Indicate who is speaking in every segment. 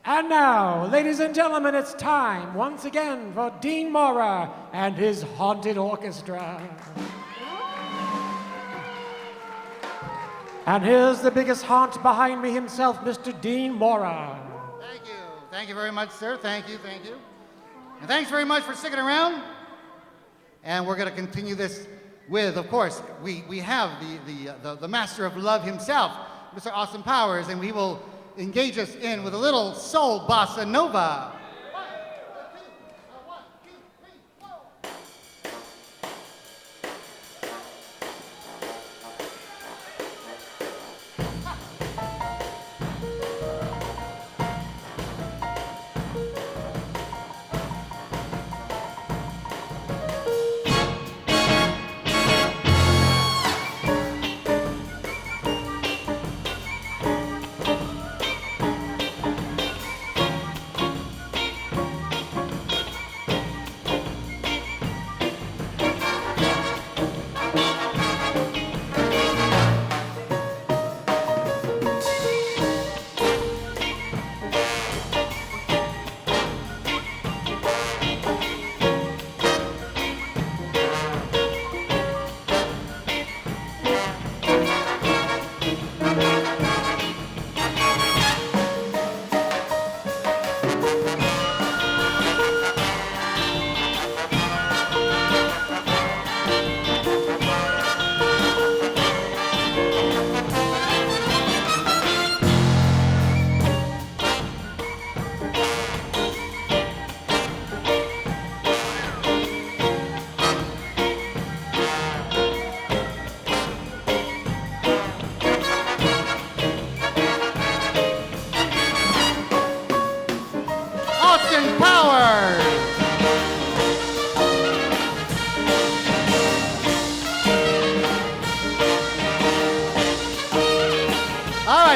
Speaker 1: And now, ladies and gentlemen, it's time once again for Dean Mora and his haunted orchestra. And here's the biggest haunt behind me himself, Mr. Dean Mora.
Speaker 2: Thank you. Thank you very much, sir. Thank you, thank you. And thanks very much for sticking around. And we're going to continue this with, of course, we have the master of love himself, Mr. Austin Powers, and we will engage us in with a little soul bossa nova.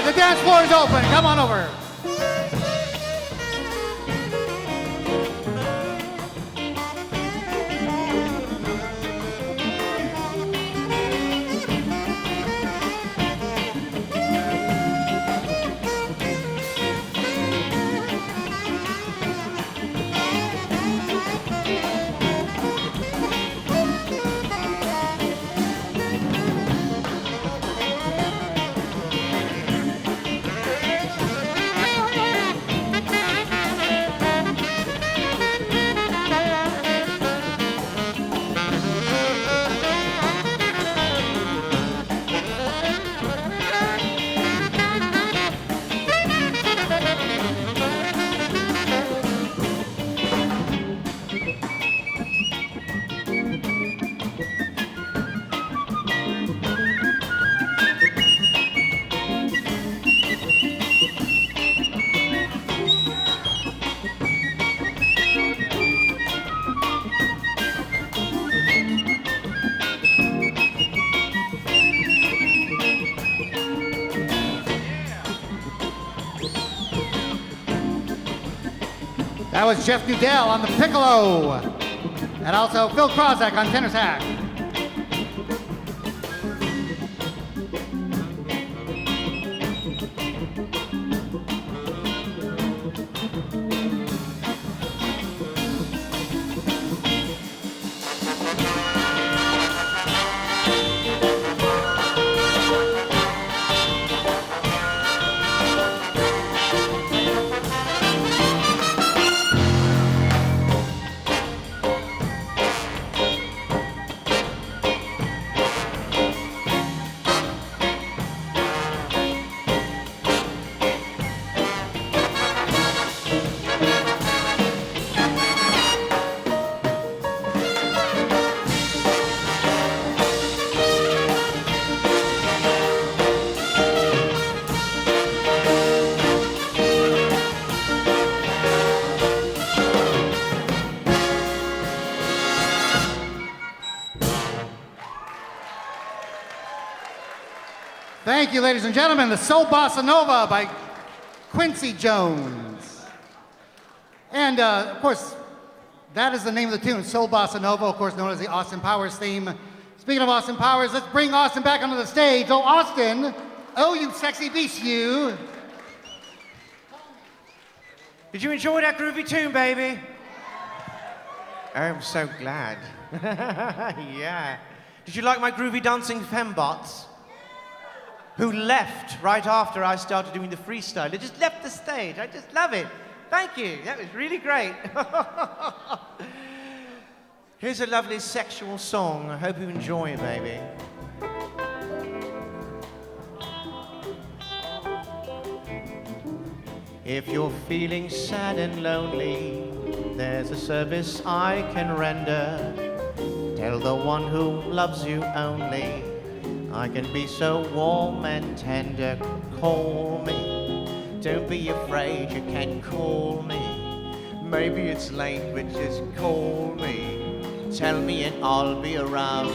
Speaker 2: The dance floor is open. Come on over. That was Jeff Nudell on the piccolo, and also Phil Krozak on tenor sax. Thank you, ladies and gentlemen. The Soul Bossa Nova by Quincy Jones. And, of course, that is the name of the tune, Soul Bossa Nova, of course, known as the Austin Powers theme. Speaking of Austin Powers, let's bring Austin back onto the stage. Oh, Austin, oh, you sexy beast, you.
Speaker 3: Did you enjoy that groovy tune, baby? I'm so glad. Yeah. Did you like my groovy dancing fembots? Who left right after I started doing the freestyle. They just left the stage. I just love it. Thank you. That was really great. Here's a lovely sexual song. I hope you enjoy it, baby. If you're feeling sad and lonely, there's a service I can render. Tell the one who loves you only, I can be so warm and tender. Call me, don't be afraid, you can call me. Maybe it's late, but just call me. Tell me and I'll be around.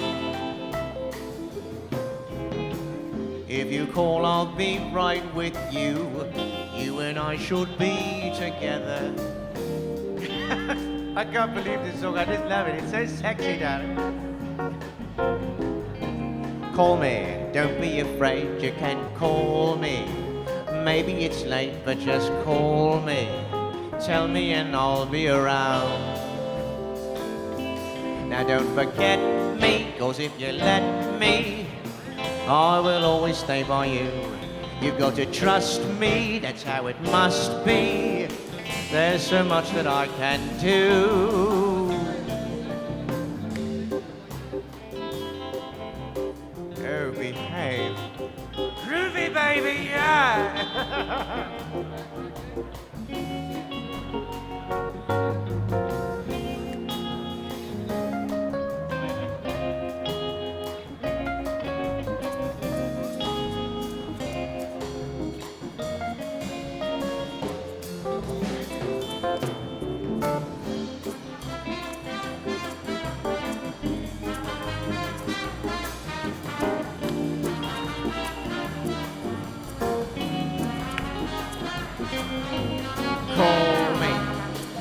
Speaker 3: If you call, I'll be right with you. You and I should be together. I can't believe this song, I just love it. It's so sexy, darling. Call me, don't be afraid, you can call me. Maybe it's late, but just call me. Tell me and I'll be around. Now don't forget me, 'cause if you let me, I will always stay by you. You've got to trust me, that's how it must be. There's so much that I can do. Oh, behave. Groovy, baby, yeah! Call me,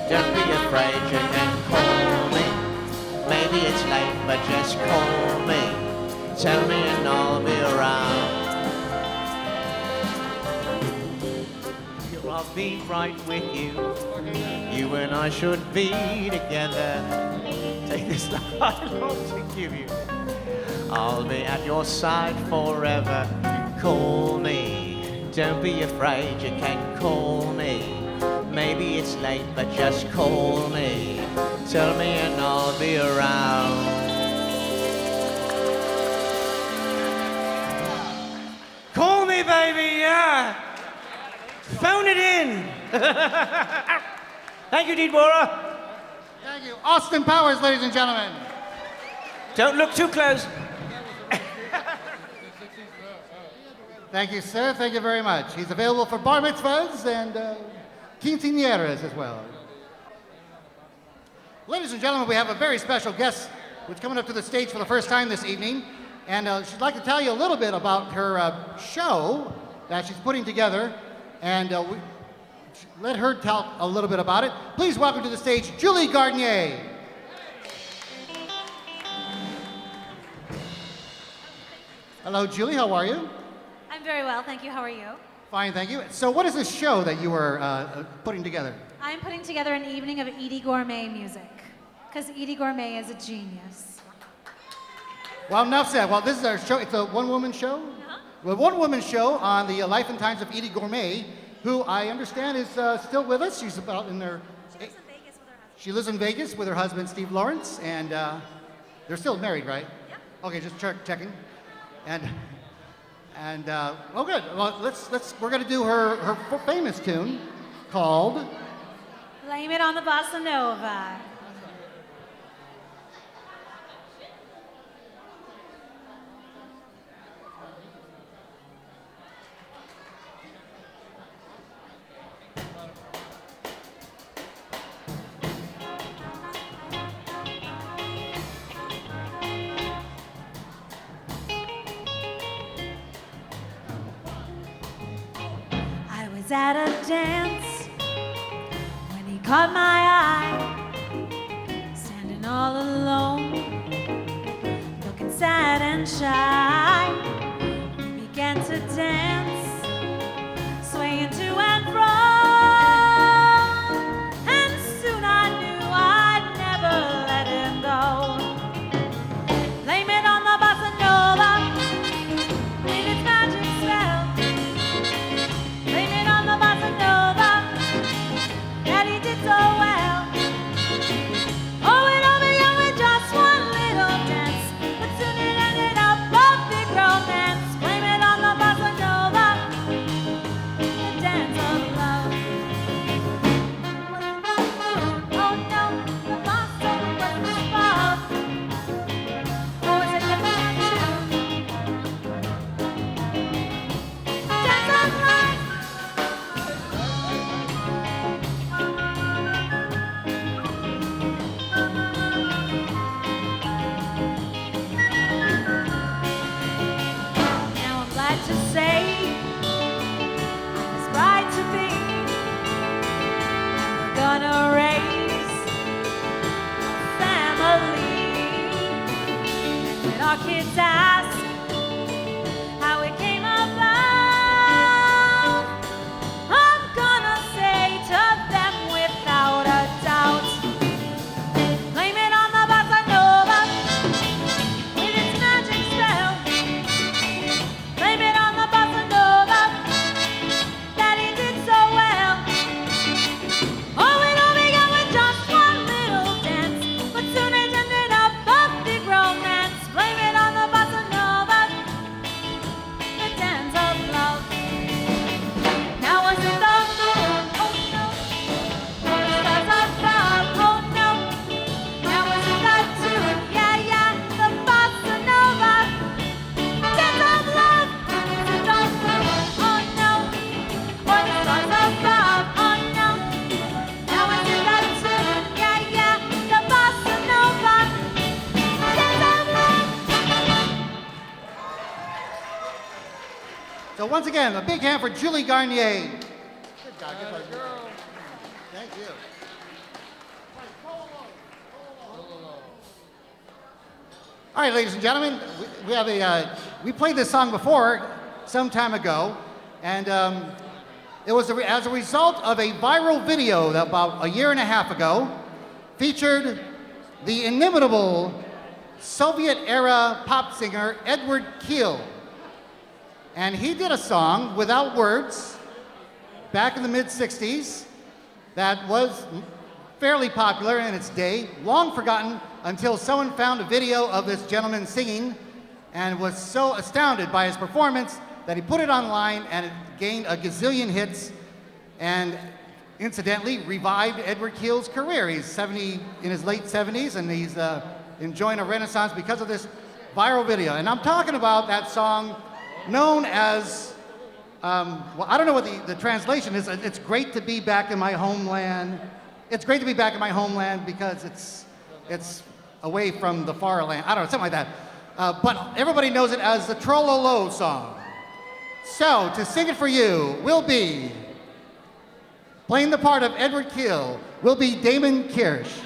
Speaker 3: don't be afraid, you can call me. Maybe it's late, but just call me. Tell me and I'll be around. I'll be right with you. You and I should be together. Take this life I long to give you. I'll be at your side forever. Call me, don't be afraid, you can call me. Maybe it's late, but just call me. Tell me and I'll be around. Call me, baby, yeah! Phone it in! Thank you, Mora.
Speaker 2: Thank you. Austin Powers, ladies and gentlemen.
Speaker 3: Don't look too close.
Speaker 2: Thank you, sir. Thank you very much. He's available for bar mitzvahs and quinceañeras as well. Ladies and gentlemen, we have a very special guest who's coming up to the stage for the first time this evening. And she'd like to tell you a little bit about her show that she's putting together. And let her tell a little bit about it. Please welcome to the stage, Julie Garnier. Hello, Julie. How are you?
Speaker 4: I'm very well, thank you. How are you?
Speaker 2: Fine, thank you. So what is this show that you are putting together?
Speaker 4: I'm putting together an evening of Edie Gourmet music, because Edie Gourmet is a genius.
Speaker 2: Well, enough said. Well, this is our show. It's a one-woman show?
Speaker 4: Uh-huh.
Speaker 2: Well, one-woman show on the life and times of Edie Gourmet, who I understand is still with us. She's about in their... She lives in Vegas with her husband, Steve Lawrence, and they're still married, right? Yeah. Okay, just checking. And oh, good. Well, we're going to do her famous tune called...
Speaker 4: Blame it on the bossa nova. I was at a dance when he caught my eye, standing all alone, looking sad and shy. We began to dance, swaying to and fro. gonna raise family. When our kids ask how it came about, I'm gonna say to them without a doubt, blame it on the bossa nova with its magic spell. Blame it on the bossa nova that it did so well. Oh, it all began with just one little dance, but soon it ended up a big romance. Blame it on the bossa nova, the dance of love. Now was it the moon? Oh no. Or the stars above? Oh no. Now was it the tune? Yeah, yeah, the bossa nova, dance of love. Was it the moon? Oh no. Or the stars above? Oh no. Now was it the tune? Yeah, yeah, the bossa nova, dance of love.
Speaker 2: So once again, a big hand for Julie Garnier. Good job, good job. Thank you. All right, ladies and gentlemen, we have we played this song before some time ago, and it was as a result of a viral video that about a year and a half ago featured the inimitable Soviet-era pop singer Edward Keel. And he did a song without words back in the mid-'60s that was fairly popular in its day, long forgotten until someone found a video of this gentleman singing and was so astounded by his performance that he put it online and it gained a gazillion hits and incidentally revived Edward Keel's career. He's 70, in his late 70s, and he's enjoying a renaissance because of this viral video. And I'm talking about that song known as, well, I don't know what the translation is. It's great to be back in my homeland. It's great to be back in my homeland because it's away from the far land. I don't know, something like that. But everybody knows it as the Trololo song. So, to sing it for you will be, playing the part of Edward Keel, will be Damon Kirsch.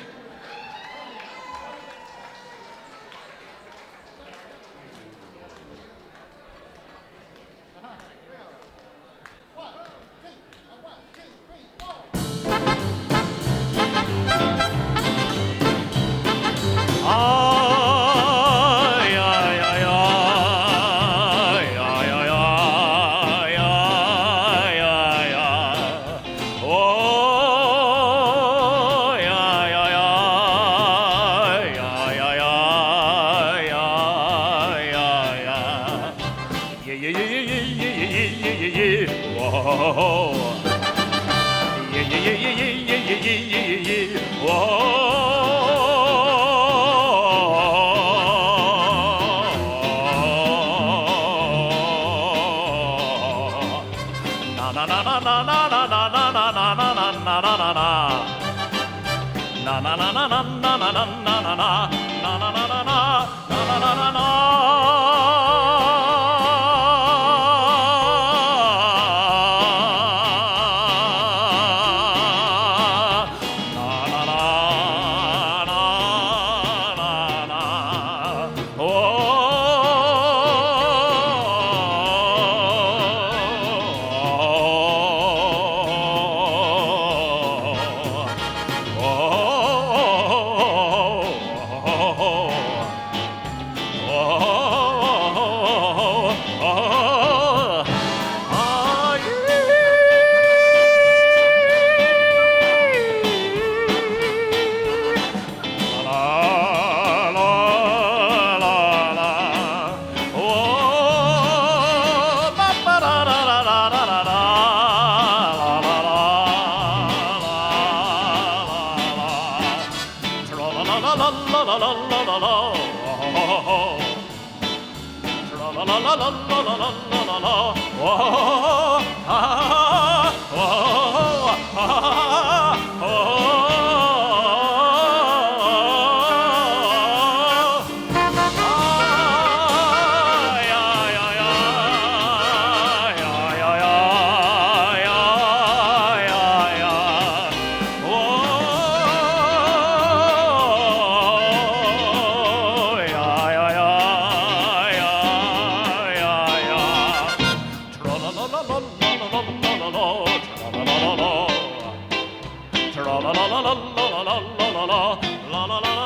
Speaker 5: la la la la la la la la.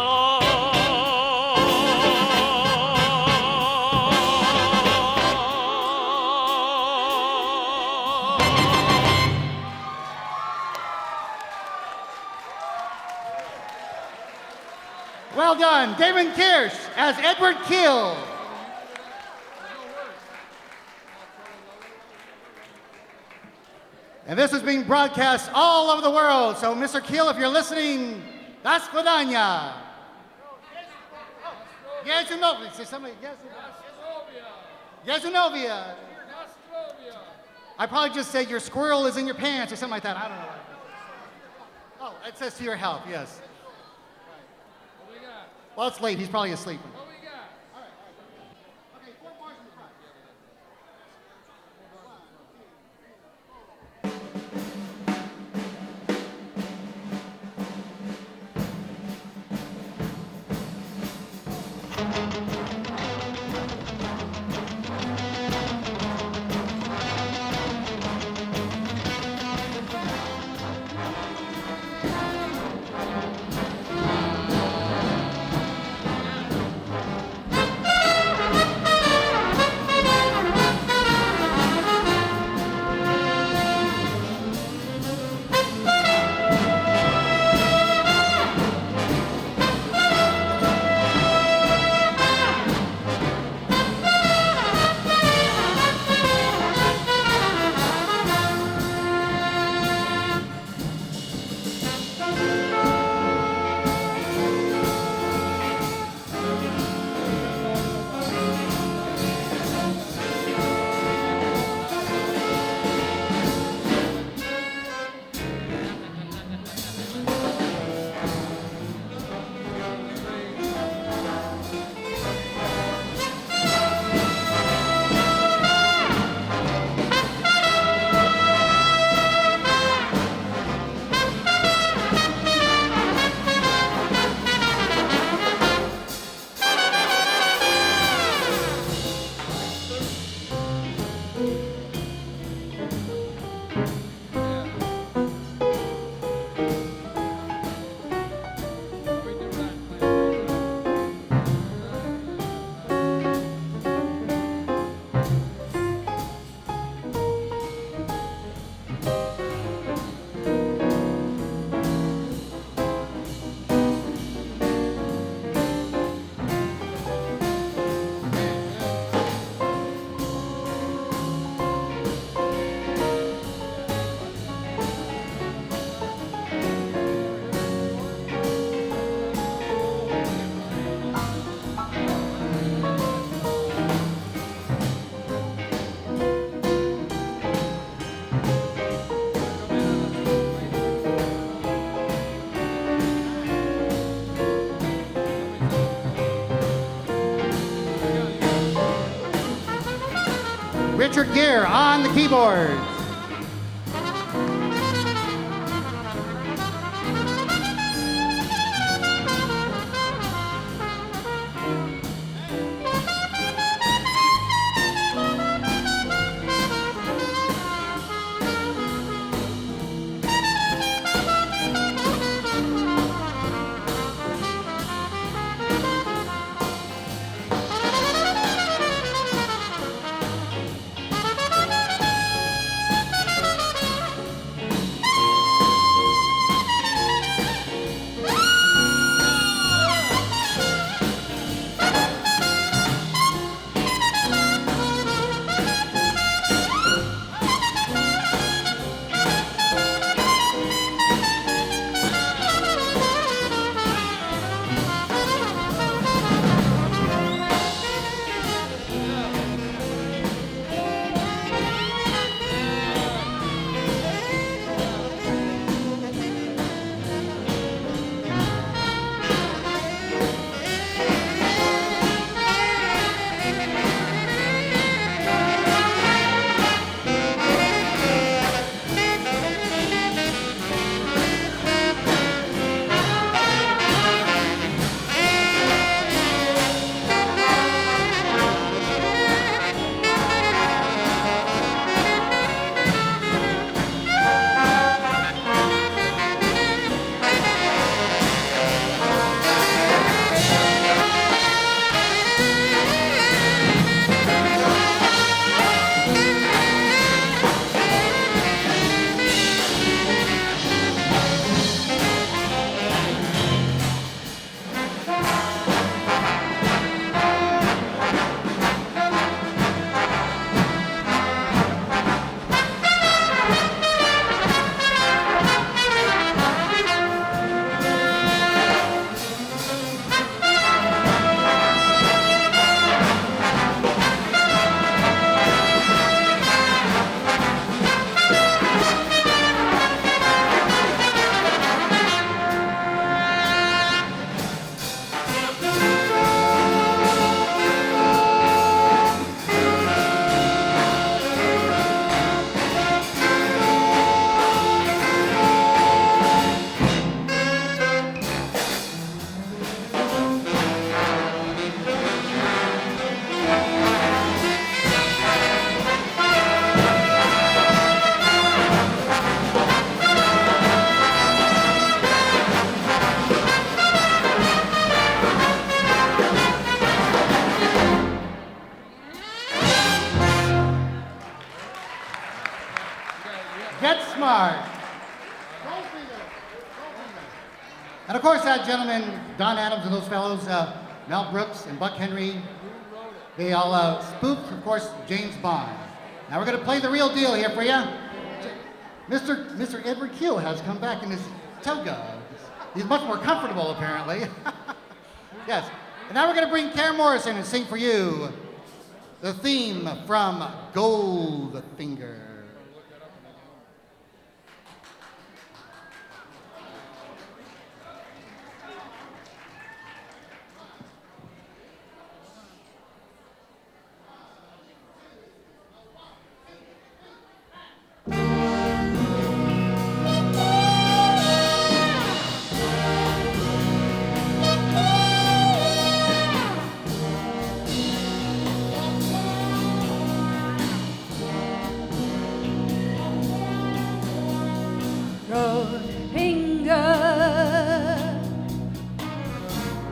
Speaker 2: Well done, Damon Kirsch as Edward Keel. And this is being broadcast all over the world. So, Mr. Keel, if you're listening, das Skodania. Yezunovia. Say somebody. Yezunovia. I probably just said your squirrel is in your pants or something like that. I don't know. Oh, it says to your health, yes. Well, it's late. He's probably asleep. Richard Gere on the keyboards. And of course, that gentleman, Don Adams and those fellows, Mel Brooks and Buck Henry, they all spoofed, of course, James Bond. Now we're going to play the real deal here for you. Mr. Edward Keel has come back in his toga. He's much more comfortable, apparently. Yes. And now we're going to bring Karen Morris in and sing for you the theme from Goldfinger.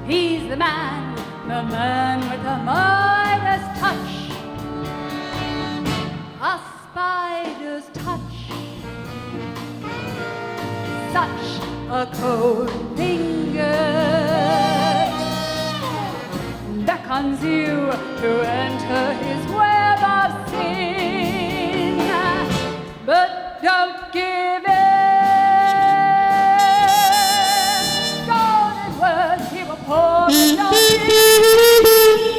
Speaker 4: He's the man with the Midas touch, a spider's touch, such a cold finger beckons you to enter his web of sin, but don't give in.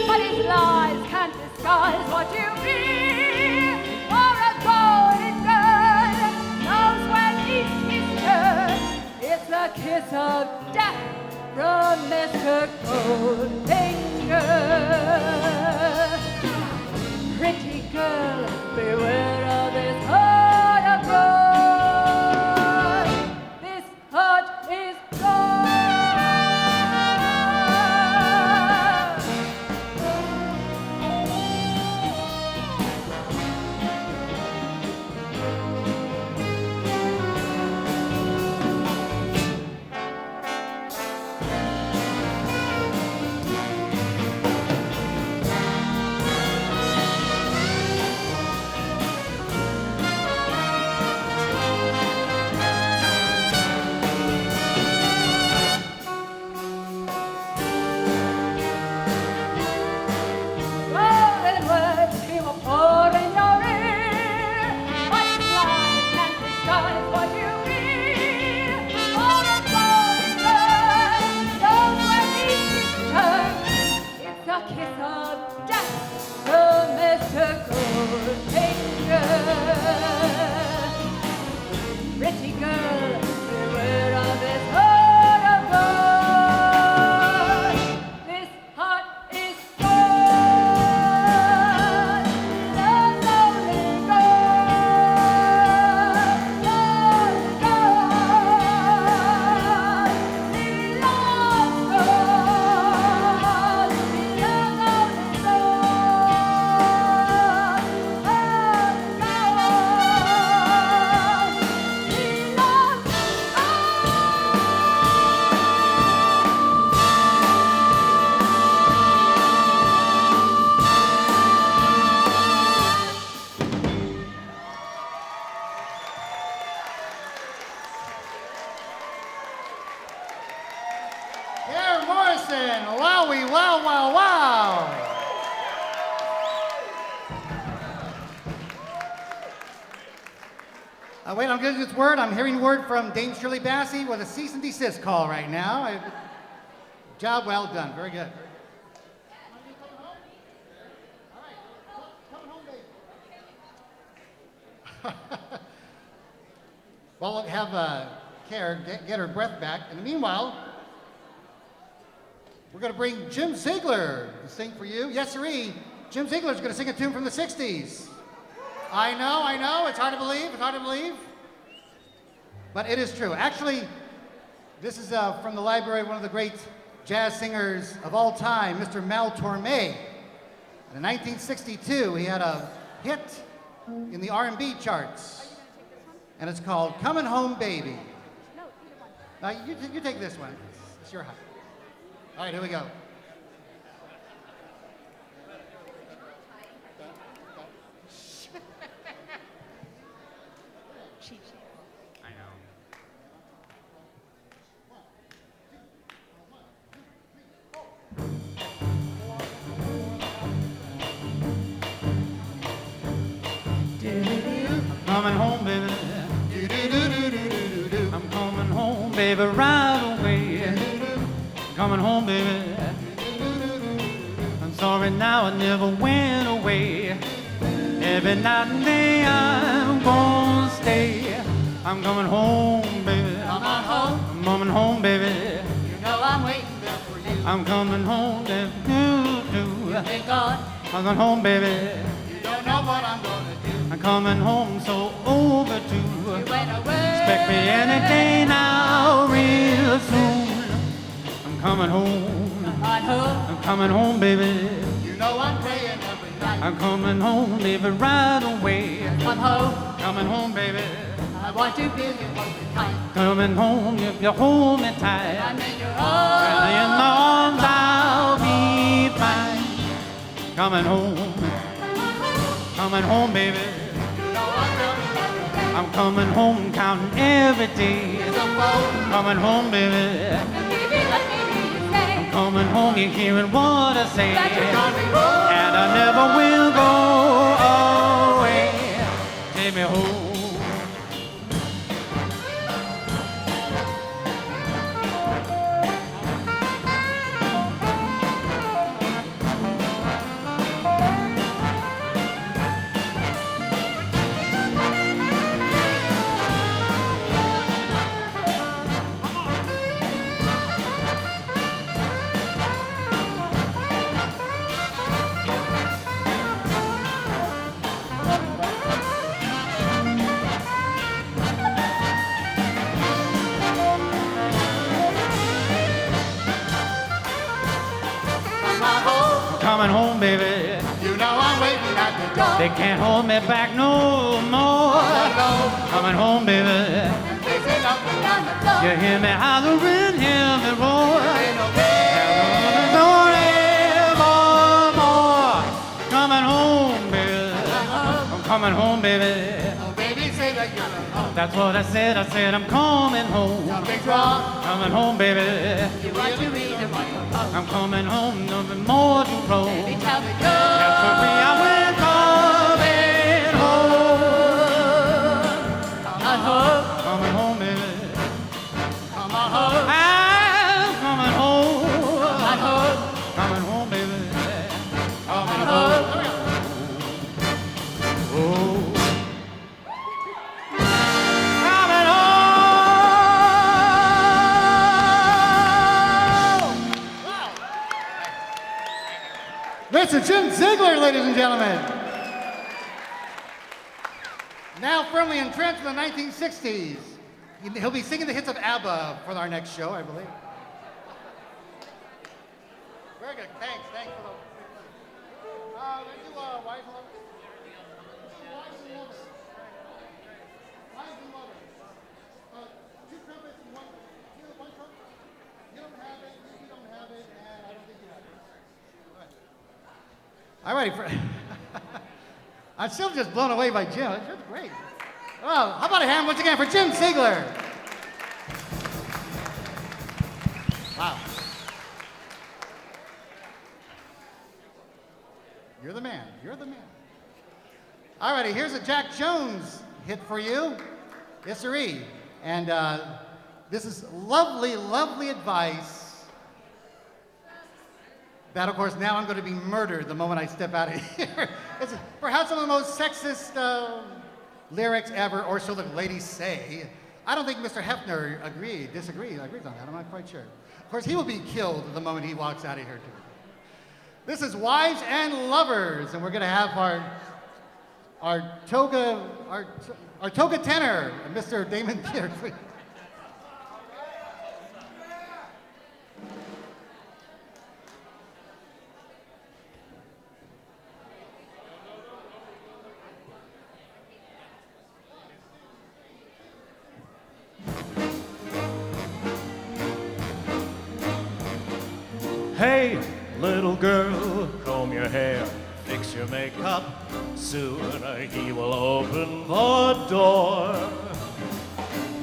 Speaker 4: But his lies can't disguise what you mean. For a golden girl knows when east is turned. It's a kiss of death from Mr. Goldfinger. Pretty girl, beware of this heart of gold. This heart is gold. Pretty girl, beware of this heart of gold. This heart is gold, the lonely gold, lonely gold, the lost gold, the lonely
Speaker 2: Karen Morrison, wowie, wow, wow, wow. Wait, I'm getting this word. I'm hearing word from Dame Shirley Bassey with a cease and desist call right now. Job well done. Very good. Well, we'll have Karen get her breath back. In the meanwhile, we're going to bring Jim Ziegler to sing for you. Yes, sirree. Jim Ziegler's going to sing a tune from the 60s. I know. It's hard to believe. But it is true. Actually, this is from the library of one of the great jazz singers of all time, Mr. Mel Torme. In 1962, he had a hit in the R&B charts. And it's called Coming Home Baby. You take this one. It's your high. All right, here we go.
Speaker 6: home, baby, right away. Coming home, baby. I'm sorry now I never went away. Every night and day I'm gonna stay. I'm coming home, baby.
Speaker 2: Come on home.
Speaker 6: I'm coming home, baby.
Speaker 2: You know I'm waiting there for you.
Speaker 6: I'm coming home, baby. Do.
Speaker 2: You've been gone.
Speaker 6: I'm coming home, baby.
Speaker 2: You don't know what I'm gonna do.
Speaker 6: I'm coming home so overdue.
Speaker 2: You went away.
Speaker 6: Expect me any day now, real soon. I'm coming home.
Speaker 2: Come on home.
Speaker 6: I'm coming home, baby.
Speaker 2: You know I'm praying every night.
Speaker 6: I'm coming home, baby, right away.
Speaker 2: Come home.
Speaker 6: Coming home, baby.
Speaker 2: I want to feel you hold me tight.
Speaker 6: Coming home, if you hold me tight.
Speaker 2: I'm in your arms.
Speaker 6: In the arms I'll be fine. Coming home. Coming home, baby.
Speaker 2: You know I'm coming.
Speaker 6: I'm coming home, counting every day.
Speaker 2: Here's a phone.
Speaker 6: Coming home, baby.
Speaker 4: Baby, let me hear you say
Speaker 6: Coming home, you're hearing what I say.
Speaker 2: That you're coming home.
Speaker 6: And I never will go away. Take me home. Coming home, baby.
Speaker 2: You know I'm waiting at the door.
Speaker 6: They can't hold me back no more. Coming home, baby.
Speaker 2: Facing up and down the floor.
Speaker 6: You hear me hollering, hear me roar.
Speaker 2: Ain't no bed.
Speaker 6: Don't evermore. Coming home, baby. I'm coming home, baby.
Speaker 2: Oh, baby, say that you're home.
Speaker 6: That's what I said. I said I'm coming home.
Speaker 2: Something's wrong.
Speaker 6: Coming home, baby.
Speaker 2: You want to read and what you're home.
Speaker 6: I'm coming home, nothing more to roll.
Speaker 2: Baby, tell me
Speaker 6: That's where I went coming home.
Speaker 2: Come on home.
Speaker 6: Coming home, baby.
Speaker 2: Come on home.
Speaker 6: I'm coming home.
Speaker 2: Come on home.
Speaker 6: Coming home, baby. Coming
Speaker 2: Home.
Speaker 6: home. Oh. Coming home.
Speaker 2: Mr. Jim Ziegler, ladies and gentlemen. Now firmly entrenched in the 1960s. He'll be singing the hits of ABBA for our next show, I believe. Very good. Thanks. Thanks for the... Wives and Lovers? Wives and Lovers. Wives and Lovers. Two trumpets and one... You have one trumpet? You don't have it, you don't have it, and I don't think you have it. All right. I'm still just blown away by Jim. That's great. Well, how about a hand once again for Jim Ziegler? Wow. You're the man. You're the man. All righty, here's a Jack Jones hit for you. Yes, sirree. And this is lovely, lovely advice. That, of course, now I'm going to be murdered the moment I step out of here. It's perhaps one of the most sexist lyrics ever, or so the ladies say. I don't think Mr. Hefner disagrees on that. I'm not quite sure. Of course, he will be killed the moment he walks out of here, too. This is Wives and Lovers, and we're going to have our toga tenor, Mr. Damon Peter.
Speaker 5: Hey, little girl, comb your hair, fix your makeup. Soon he will open the door.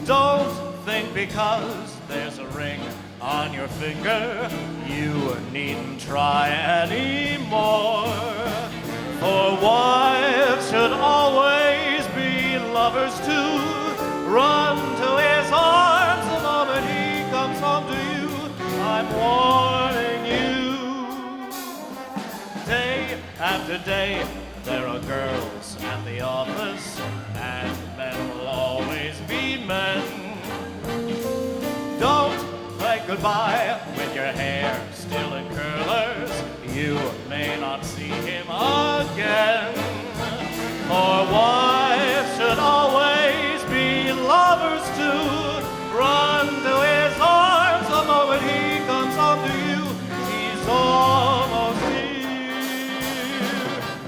Speaker 5: Don't think because there's a ring on your finger, you needn't try anymore. For wives should always be lovers too. Run to his arms the moment today there are girls at the office, and men will always be men. Don't say goodbye with your hair still in curlers. You may not see him again. For wives should always be lovers too. Run to his arms the moment he comes home to you. He's almost here.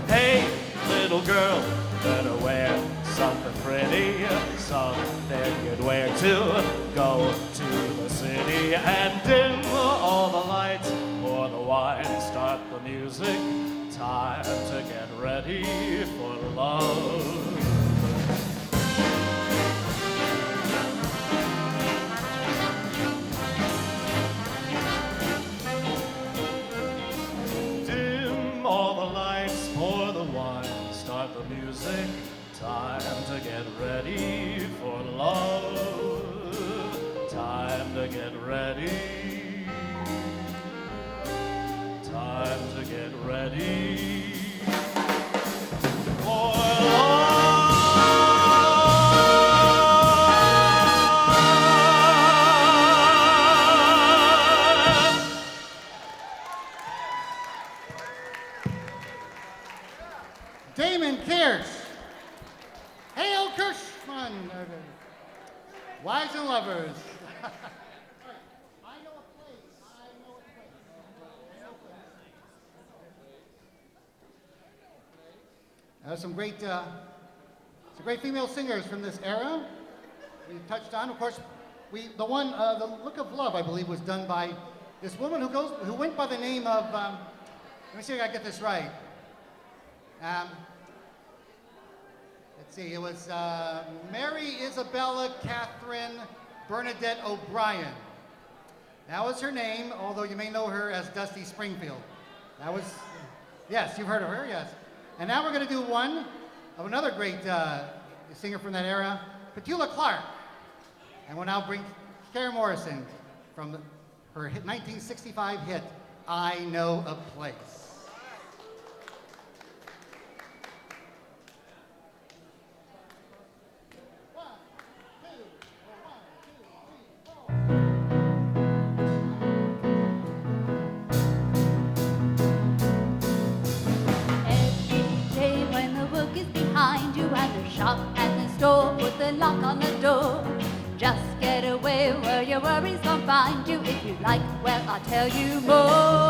Speaker 5: Hey, little girl, better wear something pretty, something you'd wear to go to the city, and dim all the lights, pour the wine, start the music. Time to get ready for love. Dim all the lights, pour the wine, start the music. Time to get ready for love. Time to get ready. Time to get ready for love.
Speaker 2: Damon Kirsch. Hail Kirschman. Wives and lovers. Some great female singers from this era. We touched on, of course, the Look of Love, I believe, was done by this woman who went by the name of. Let me see if I get this right. Let's see, it was Mary Isabella Catherine Bernadette O'Brien. That was her name, although you may know her as Dusty Springfield. That was, yes, you've heard of her, yes. And now we're going to do one of another great singer from that era, Petula Clark. And we'll now bring Karen Morrison from her 1965 hit, I Know a Place.
Speaker 4: Shop at the store, put the lock on the door. Just get away where your worries don't find you. If you like, well, I'll tell you more.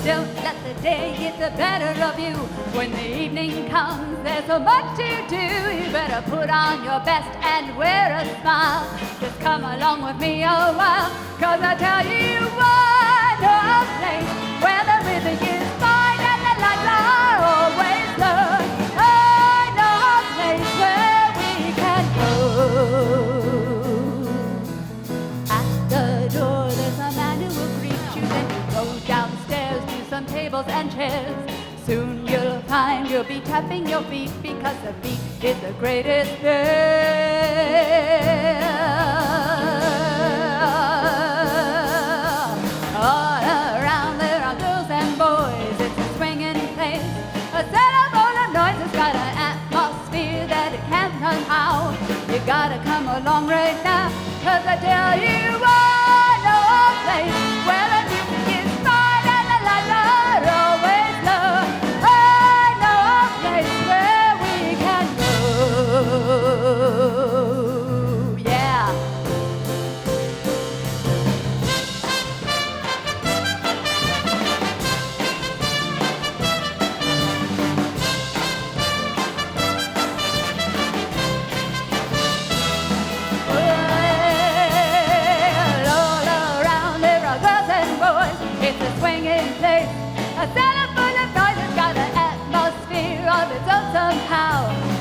Speaker 4: Don't let the day get the better of you. When the evening comes, there's so much to do. You better put on your best and wear a smile. Just come along with me a while, 'cause I tell you what, a place where the rhythm is fine and the lights are always low. I know a place where we can go. At the door there's a man who will greet you. Then you go downstairs to some tables and chairs. Soon you'll find you'll be tapping your feet, because the beat is the greatest there. All around there are girls and boys. It's a swinging place, a setup full of noise. It's got an atmosphere that it can't somehow. You gotta come along right now, 'cause I tell you I know a place where the music is fine and the lights are always low. I know a place where we can go. Yeah. All around there are girls and boys. It's a swinging place, a cellar full of noise. It's got an atmosphere of its own somehow.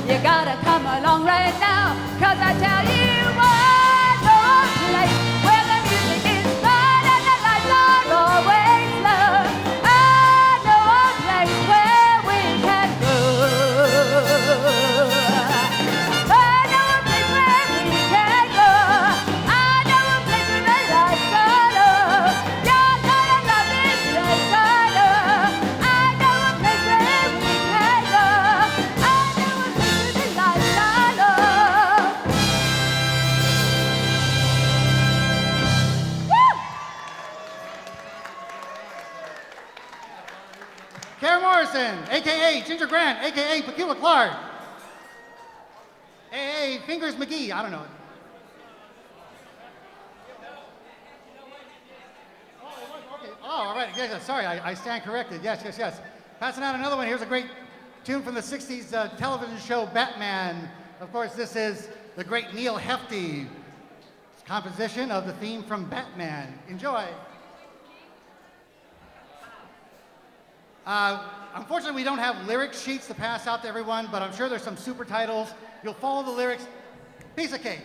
Speaker 4: You gotta come along right now, 'cause I tell you what, no place where the music is fine and the lights are always low. I know a place where we can go. I know a place where we can go. I know a place where the lights are low. You're gonna love this place, I know.
Speaker 2: Morrison, a.k.a. Ginger Grant, a.k.a. Peculiar Clark, a.k.a. Fingers McGee, I don't know. Okay. Oh, all right, yes, sorry, I stand corrected, yes. Passing out another one, here's a great tune from the 60s television show Batman. Of course, this is the great Neil Hefti's composition of the theme from Batman. Enjoy. Unfortunately, we don't have lyric sheets to pass out to everyone, but I'm sure there's some super titles. You'll follow the lyrics. Piece of cake.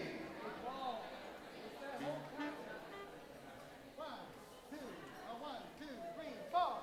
Speaker 2: One, two, three, four.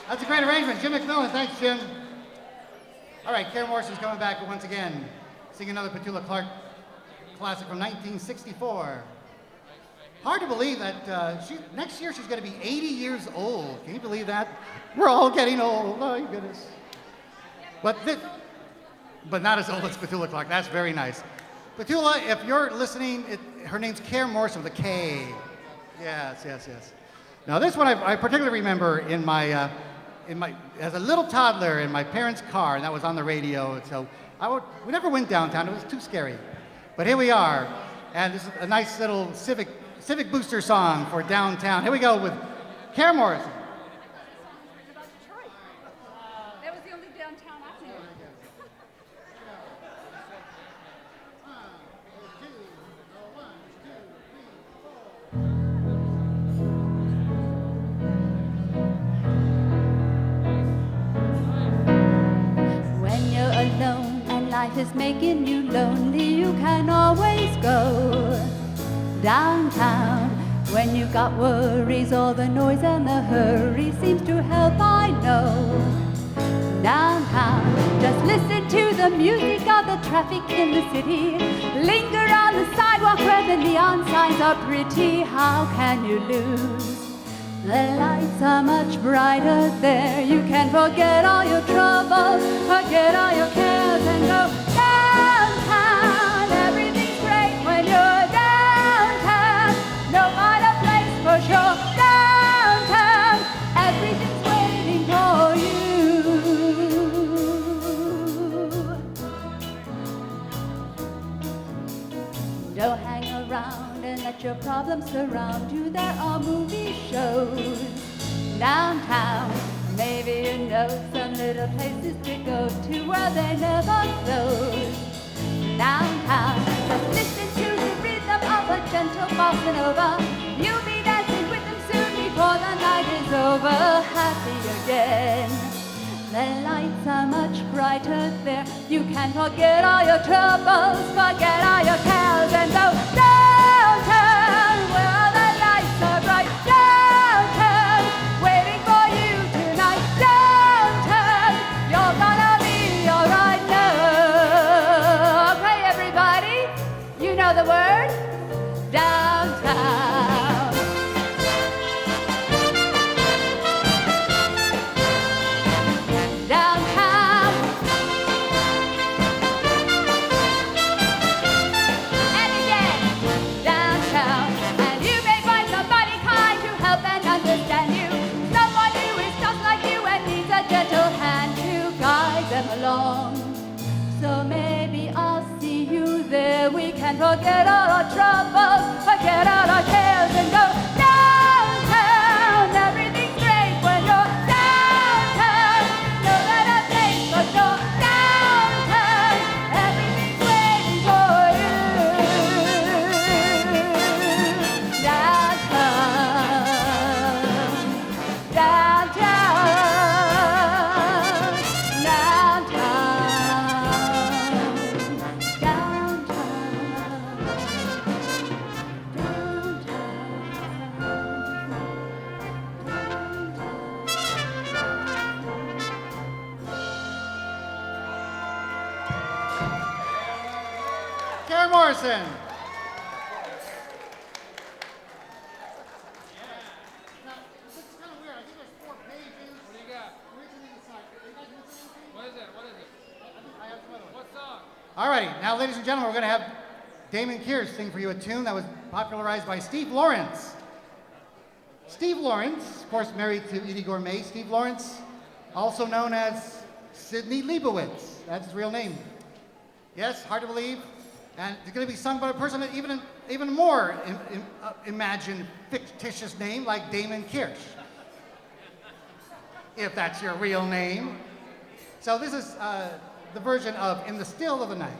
Speaker 2: That's a great arrangement. Jim McMillan, thanks, Jim. All right, Karen Morrison's coming back once again. sing another Petula Clark classic from 1964. Hard to believe that next year she's going to be 80 years old. Can you believe that? We're all getting old. Oh, my goodness. But not as old as Petula Clark. That's very nice. Petula, if you're listening, her name's Care Morrison with a K. Yes, yes, yes. Now this one I particularly remember in my as a little toddler in my parents' car, and that was on the radio. So we never went downtown. It was too scary. But here we are, and this is a nice little civic booster song for downtown. Here we go with Care Morrison.
Speaker 7: About Detroit. That was the only downtown I knew.
Speaker 4: When you're alone and life is making you lonely, you can always go downtown. When you've got worries, all the noise and the hurry seems to help, I know. Downtown, just listen to the music of the traffic in the city. Linger on the sidewalk where the neon signs are pretty. How can you lose? The lights are much brighter there. You can forget all your troubles, forget all your cares, and go downtown. Everything's great when you're downtown. No other place for sure. Downtown, everything's waiting for you. Don't hang around and let your problems surround you. There are movie shows downtown. Maybe you know some little places to go to where they never close. Downtown, just listen to the rhythm of a gentle bossa nova. You'll be dancing with them soon before the night is over. Happy again. The lights are much brighter there. You can forget all your troubles, forget all your cares, and go downtown where all the lights are bright. Downtown, waiting for you tonight. Downtown, you're gonna be alright now. Okay, everybody, you know the word. Downtown. Along. So maybe I'll see you there. We can forget all our troubles, forget all our cares, and go downtown. Everything's great when you're downtown. No better place for sure. Downtown, everything's waiting for you. Downtown, downtown.
Speaker 2: Care Morrison. All righty, now ladies and gentlemen, we're going to have Damon Kears sing for you a tune that was popularized by Steve Lawrence. Steve Lawrence, of course, married to Edie Gourmet. Steve Lawrence, also known as Sidney Leibowitz. That's his real name. Yes, hard to believe. And it's going to be sung by a person that even more imagined fictitious name, like Damon Kirsch, if that's your real name. So this is the version of In the Still of the Night.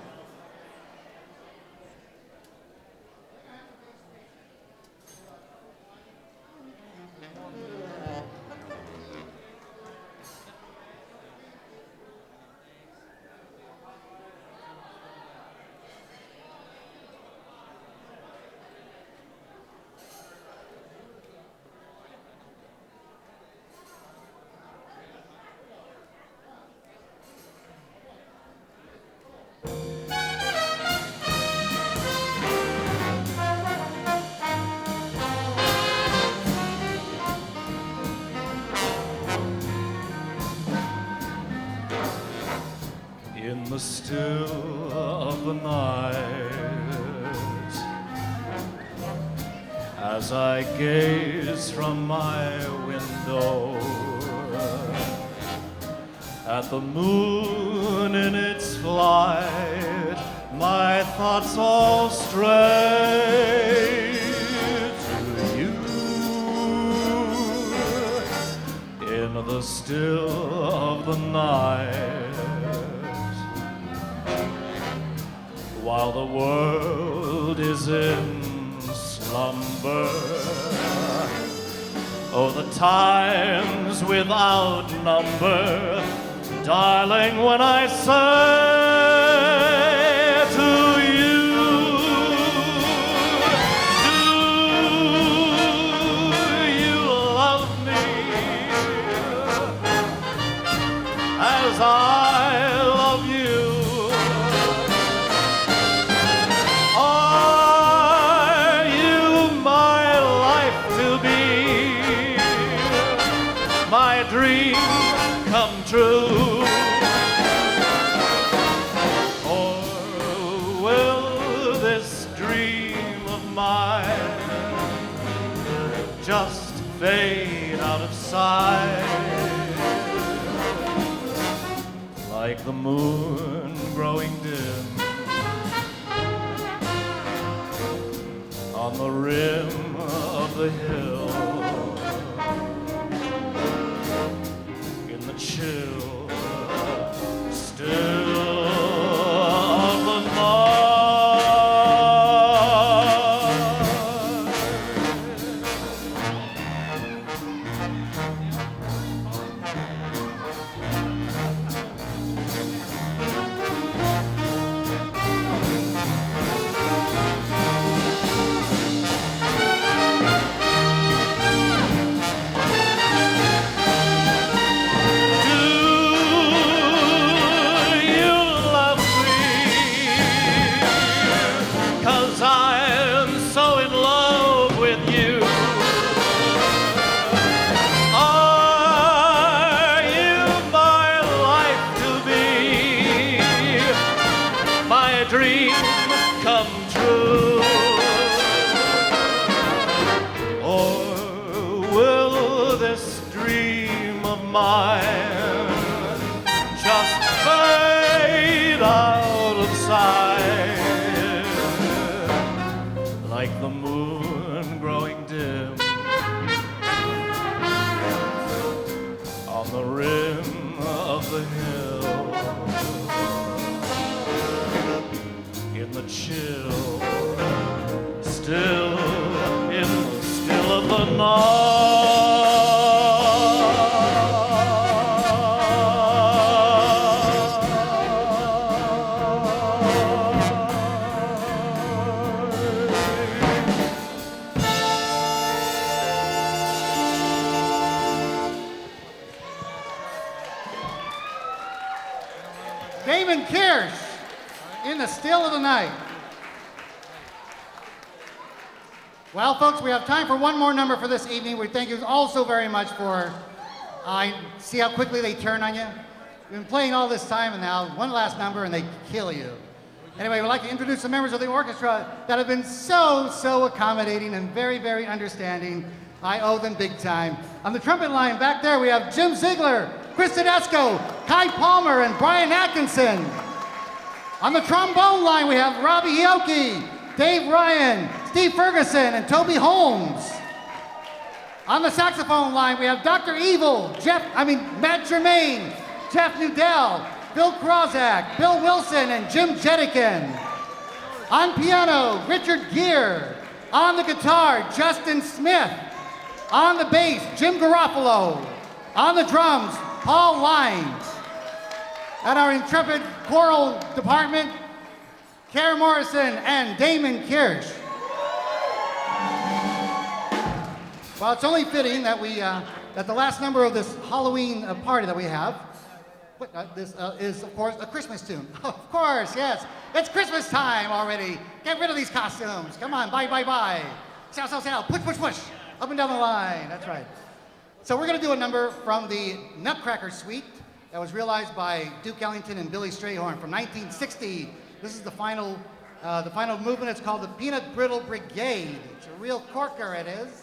Speaker 5: the still of the night, as I gaze from my window at the moon in its flight, my thoughts all stray to you. In the still of the night, while the world is in slumber, oh, the times without number, darling, when I say to you, do you love me as I love you? Are you my life to be, my dream come true? Or will this dream of mine just fade out of sight, like the moon growing dim on the rim of the hill, in the chill still of the night? Dream come true, or will this dream of mine just fade out of sight, like the moon growing dim on the rim of the hill, in the chill, still, in the still of the
Speaker 2: Damon Kirsch, in the still of the night. Well, folks, we have time for one more number for this evening. We thank you all so very much for, I see how quickly they turn on you. We've been playing all this time, and now one last number, and they kill you. Anyway, we'd like to introduce the members of the orchestra that have been so accommodating and very understanding. I owe them big time. On the trumpet line back there, we have Jim Ziegler, Chris Tedesco, Kai Palmer, and Brian Atkinson. On the trombone line, we have Robbie Hioki, Dave Ryan, Steve Ferguson, and Toby Holmes. On the saxophone line, we have Dr. Evil, Matt Germain, Jeff Nudell, Bill Krozak, Bill Wilson, and Jim Jetikin. On piano, Richard Gere. On the guitar, Justin Smith. On the bass, Jim Garofalo. On the drums, Paul Lines. At our intrepid choral department, Kara Morrison and Damon Kirsch. Well, it's only fitting that that the last number of this Halloween party that we have, this is, of course, a Christmas tune. Of course, yes. It's Christmas time already. Get rid of these costumes. Come on, bye. Sow, push. Up and down the line, that's right. So we're gonna do a number from the Nutcracker Suite, that was realized by Duke Ellington and Billy Strayhorn from 1960. This is the final movement. It's called the Peanut Brittle Brigade. It's a real corker, it is.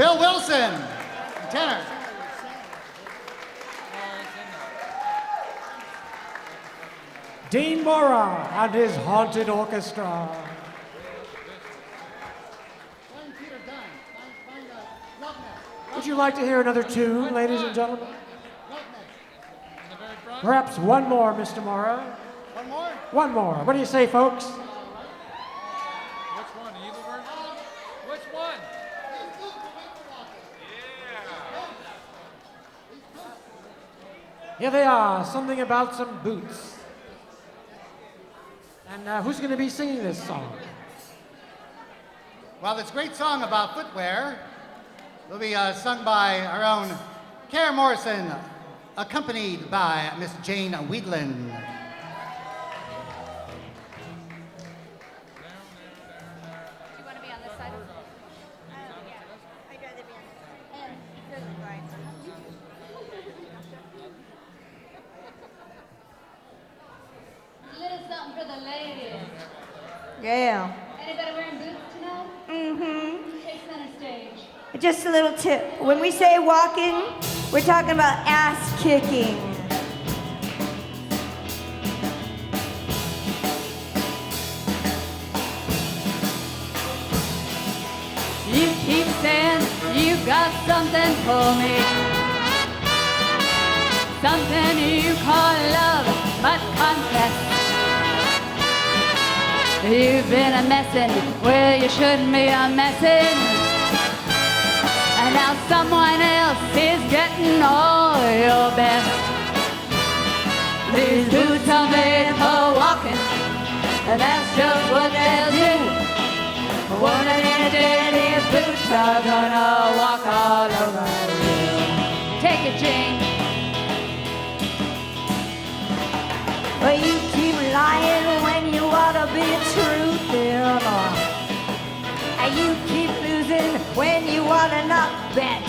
Speaker 2: Bill Wilson, tenor.
Speaker 1: Dean Mora and his haunted orchestra. Would you like to hear another tune, ladies and gentlemen? Perhaps one more, Mr. Mora.
Speaker 2: One more?
Speaker 1: One more. What do you say, folks?
Speaker 8: Which one? Evil version? Which one?
Speaker 1: Here they are, something about some boots. And who's going to be singing this song?
Speaker 2: Well, this great song about footwear will be sung by our own Karen Morrison, accompanied by Miss Jane Wheatland.
Speaker 7: Oh, Do you want to be on this side?
Speaker 4: Yeah, I'd rather be on this side. And really right.
Speaker 7: A little something for the ladies.
Speaker 4: Yeah.
Speaker 7: Anybody wearing boots tonight?
Speaker 4: Mm-hmm.
Speaker 7: Take center stage.
Speaker 4: Just a little tip. When we say walking, we're talking about ass kicking.
Speaker 7: You keep saying you got something for me. Something you call love, but confess. You've been a messin' where you shouldn't be a messin'. And now someone else is getting all your best. These boots are made for walking, and that's just what they'll do. One of these days, these boots are gonna walk all over you. Take it, Jane.
Speaker 4: Well, you keep lying when you ought to be truthing. And you keep losing when you ought to not bet.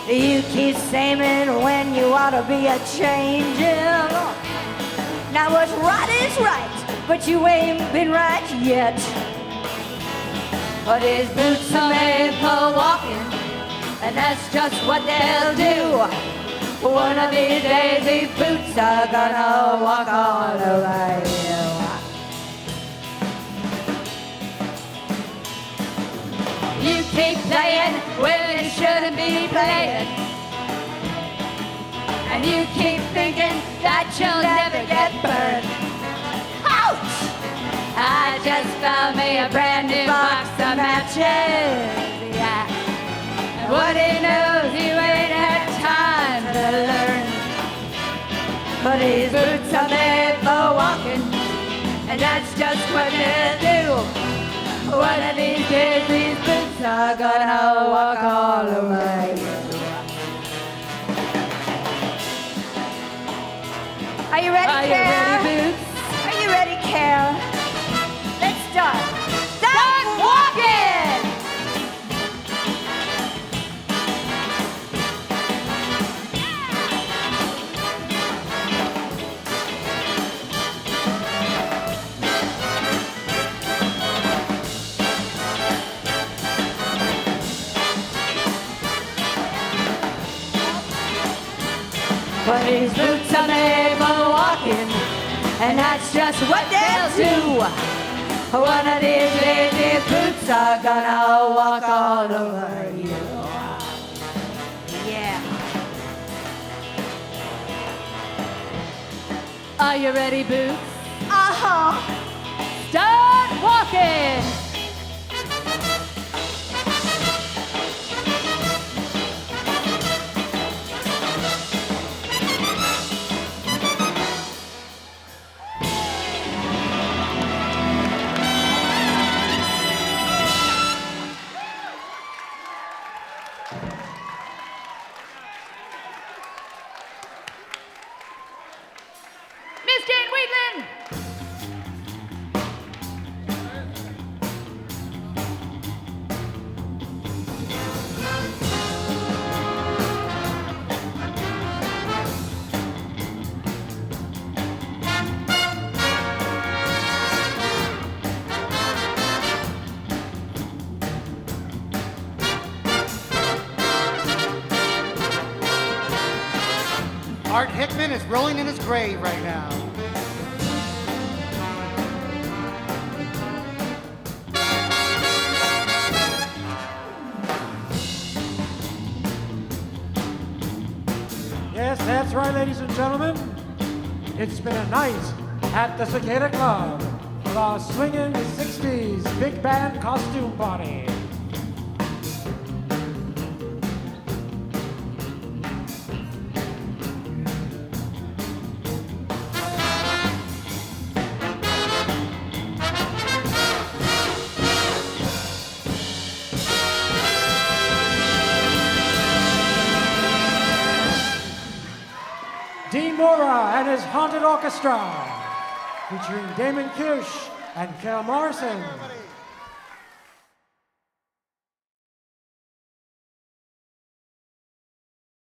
Speaker 4: You keep saying when you ought to be a changing. Now what's right is right, but you ain't been right yet.
Speaker 7: But his boots are made for walking, and that's just what they'll do. One of these days, these boots are gonna walk all over you. You keep playing where you shouldn't be playing, and you keep thinking that you'll never get burned. Ouch! I just found me a brand new box of matches, yeah. And what he knows, you ain't had time to learn. But his boots are made for walking, and that's just what they'll do. One of these days, these boots are gonna walk all over you.
Speaker 4: Are you ready,
Speaker 7: Are you
Speaker 4: Carol?
Speaker 7: ready, Boots?
Speaker 4: Are you ready, Carol? Let's start.
Speaker 7: Start walking! But his boots are made for walking, and that's just what they'll do. One of these days, these boots are gonna walk all over you.
Speaker 4: Yeah.
Speaker 7: Are you ready, Boots?
Speaker 4: Uh-huh.
Speaker 7: Start walking! Miss Jane Wheatland!
Speaker 2: Hickman is rolling in his grave right now.
Speaker 1: Yes, that's right, ladies and gentlemen. It's been a night at the Cicada Club for our swinging 60s big band costume party. Dean Mora and his Haunted Orchestra, featuring Damon Kirsch and Carol Morrison.